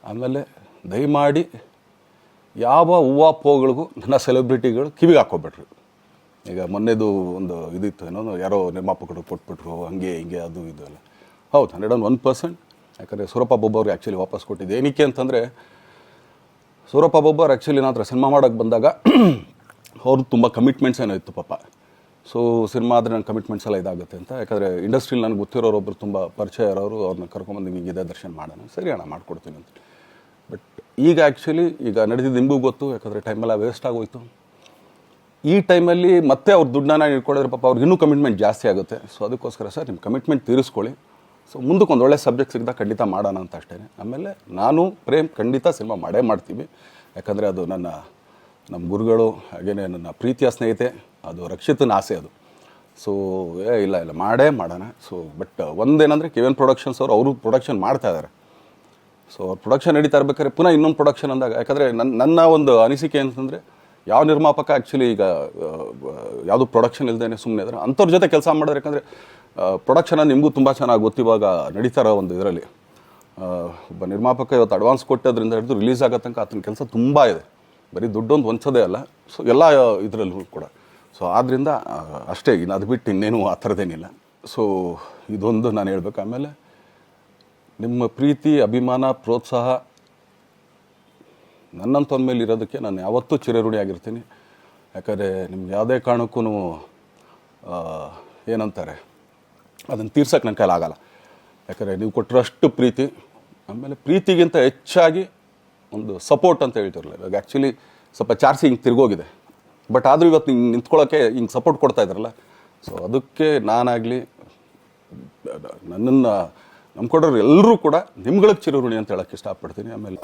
ಆಮೇಲೆ ದಯಮಾಡಿ ಯಾವ ಹೂವಾಪೋಗಳಿಗೂ ನನ್ನ ಸೆಲೆಬ್ರಿಟಿಗಳು ಕಿವಿಗೆ ಹಾಕ್ಕೊಬೇಡ್ರಿ. ಈಗ ಮೊನ್ನೆದು ಒಂದು ಇದಿತ್ತು, ಏನೋ ಯಾರೋ ನಿರ್ಮಾಪಕರು ಕೊಟ್ಬಿಟ್ರು ಹಂಗೆ ಹಿಂಗೆ ಅದು ಇದು ಎಲ್ಲ. ಹೌದು 101%. ಯಾಕಂದರೆ ಸೂರಪ್ಪ ಬೊಬ್ಬ ಅವ್ರಿಗೆ ಆ್ಯಕ್ಚುಲಿ ವಾಪಸ್ ಕೊಟ್ಟಿದ್ದೆ. ಏನಕ್ಕೆ ಅಂತಂದರೆ ಸೂರಪ್ಪ ಬೊಬ್ಬ ಅವ್ರು ಆ್ಯಕ್ಚುಲಿ ನನ್ನ ಹತ್ರ ಸಿನಿಮಾ ಮಾಡೋಕ್ಕೆ ಬಂದಾಗ ಅವ್ರದ್ದು ತುಂಬ ಕಮಿಟ್ಮೆಂಟ್ಸ್ ಏನೋ ಇತ್ತು ಪಾಪ. ಸೊ ಸಿನಿಮಾ ಆದರೆ ನನ್ನ ಕಮಿಟ್ಮೆಂಟ್ಸ್ ಎಲ್ಲ ಇದಾಗುತ್ತೆ ಅಂತ. ಯಾಕಂದರೆ ಇಂಡಸ್ಟ್ರಿಲಿ ನನಗೆ ಗೊತ್ತಿರೋರೊಬ್ಬರು ತುಂಬ ಪರಿಚಯ ಇರೋರು, ಅವ್ರನ್ನ ಕರ್ಕೊಂಬಂದು ಹಿಂಗಿದೆ ದರ್ಶನ ಮಾಡೋಣ, ಸರಿ ಅಣ್ಣ ಮಾಡ್ಕೊಡ್ತೀನಿ ಅಂತ. ಬಟ್ ಈಗ ಆ್ಯಕ್ಚುಲಿ ಈಗ ನಡೆದಿದ್ದು ನಿಮಗೂ ಗೊತ್ತು, ಯಾಕಂದರೆ ಟೈಮೆಲ್ಲ ವೇಸ್ಟ್ ಆಗೋಯ್ತು. ಈ ಟೈಮಲ್ಲಿ ಮತ್ತೆ ಅವ್ರ ದುಡ್ಡನ್ನ ಇಟ್ಕೊಳ್ಳೋದ್ರೆ ಪಾಪ ಅವ್ರಿಗೆ ಇನ್ನೂ ಕಮಿಟ್ಮೆಂಟ್ ಜಾಸ್ತಿ ಆಗುತ್ತೆ. ಸೊ ಅದಕ್ಕೋಸ್ಕರ ಸರ್ ನಿಮ್ಮ ಕಮಿಟ್ಮೆಂಟ್ ತೀರಿಸ್ಕೊಳ್ಳಿ. ಸೊ ಮುಂದಕ್ಕೆ ಒಂದು ಒಳ್ಳೆ ಸಬ್ಜೆಕ್ಟ್ ಸಿಗ್ದಾಗ ಖಂಡಿತ ಮಾಡೋಣ ಅಂತ ಅಷ್ಟೇ. ಆಮೇಲೆ ನಾನು ಪ್ರೇಮ್ ಖಂಡಿತ ಸಿನಿಮಾ ಮಾಡೇ ಮಾಡ್ತೀವಿ. ಯಾಕಂದರೆ ಅದು ನಮ್ಮ ಗುರುಗಳು, ಹಾಗೇನೆ ನನ್ನ ಪ್ರೀತಿಯ ಸ್ನೇಹಿತೆ, ಅದು ರಕ್ಷಿತನ ಆಸೆ ಅದು. ಸೊ ಇಲ್ಲ ಮಾಡೇ ಮಾಡೋಣ. ಸೊ ಬಟ್ ಒಂದೇನಂದರೆ KVN ಪ್ರೊಡಕ್ಷನ್ಸ್ ಅವರು ಪ್ರೊಡಕ್ಷನ್ ಮಾಡ್ತಾ ಇದ್ದಾರೆ. ಸೊ ಅವ್ರು ಪ್ರೊಡಕ್ಷನ್ ನಡೀತಾ ಇರ್ಬೇಕಾದ್ರೆ ಪುನಃ ಇನ್ನೊಂದು ಪ್ರೊಡಕ್ಷನ್ ಅಂದಾಗ, ಯಾಕಂದರೆ ನನ್ನ ಒಂದು ಅನಿಸಿಕೆ ಅಂತಂದರೆ ಯಾವ ನಿರ್ಮಾಪಕ ಆ್ಯಕ್ಚುಲಿ ಈಗ ಯಾವುದು ಪ್ರೊಡಕ್ಷನ್ ಇಲ್ಲದೇ ಸುಮ್ಮನೆ ಇದ್ದಾರೆ ಅಂಥವ್ರ ಜೊತೆ ಕೆಲಸ ಮಾಡಿದ್ರೆ. ಯಾಕಂದರೆ ಪ್ರೊಡಕ್ಷನ್ ನಿಮಗೂ ತುಂಬ ಚೆನ್ನಾಗಿ ಗೊತ್ತಿವಾಗ ನಡೀತಾ ಇರೋ ಒಂದು ಇದರಲ್ಲಿ ಒಬ್ಬ ನಿರ್ಮಾಪಕ ಇವತ್ತು ಅಡ್ವಾನ್ಸ್ ಕೊಟ್ಟೋದ್ರಿಂದ ಹಿಡಿದು ರಿಲೀಸ್ ಆಗೋ ತನಕ ಆತನ ಕೆಲಸ ತುಂಬ ಇದೆ. ಬರೀ ದುಡ್ಡೊಂದು ಹೊಂಚೋದೇ ಅಲ್ಲ, ಸೊ ಎಲ್ಲ ಇದರಲ್ಲೂ ಕೂಡ. ಸೊ ಆದ್ದರಿಂದ ಅಷ್ಟೇ, ಇನ್ನು ಅದು ಬಿಟ್ಟು ಇನ್ನೇನು ಆ ಥರದ್ದೇನಿಲ್ಲ. ಸೊ ಇದೊಂದು ನಾನು ಹೇಳ್ಬೇಕು. ಆಮೇಲೆ ನಿಮ್ಮ ಪ್ರೀತಿ, ಅಭಿಮಾನ, ಪ್ರೋತ್ಸಾಹ ನನ್ನಂಥವ್ರ ಮೇಲೆ ಇರೋದಕ್ಕೆ ನಾನು ಯಾವತ್ತೂ ಚಿರಋಣಿಯಾಗಿರ್ತೀನಿ. ಯಾಕಂದರೆ ನಿಮ್ಗೆ ಯಾವುದೇ ಕಾರಣಕ್ಕೂ ಏನಂತಾರೆ ಅದನ್ನು ತೀರ್ಸೋಕ್ಕೆ ನನ್ನ ಕೈಲಾಗಲ್ಲ. ಯಾಕಂದರೆ ನೀವು ಕೊಟ್ಟರಷ್ಟು ಪ್ರೀತಿ, ಆಮೇಲೆ ಪ್ರೀತಿಗಿಂತ ಹೆಚ್ಚಾಗಿ ಒಂದು ಸಪೋರ್ಟ್ ಅಂತ ಹೇಳ್ತಿರಲಿಲ್ಲ. ಇವಾಗ ಆ್ಯಕ್ಚುಲಿ ಸ್ವಲ್ಪ ಚಾರ್ಜ್ ಹಿಂಗೆ ತಿರುಗೋಗಿದೆ. ಬಟ್ ಆದರೂ ಇವತ್ತು ಹಿಂಗೆ ನಿಂತ್ಕೊಳ್ಳೋಕ್ಕೆ ಹಿಂಗೆ ಸಪೋರ್ಟ್ ಕೊಡ್ತಾ ಇದ್ದಾರಲ್ಲ, ಸೊ ಅದಕ್ಕೆ ನಾನಾಗಲಿ ನನ್ನನ್ನು ನಂಬ್ಕೊಡೋರು ಎಲ್ಲರೂ ಕೂಡ ನಿಮ್ಗಳಿಗೆ ಚಿರಋಣಿ ಅಂತ ಹೇಳೋಕ್ಕೆ ಇಷ್ಟಪಡ್ತೀನಿ. ಆಮೇಲೆ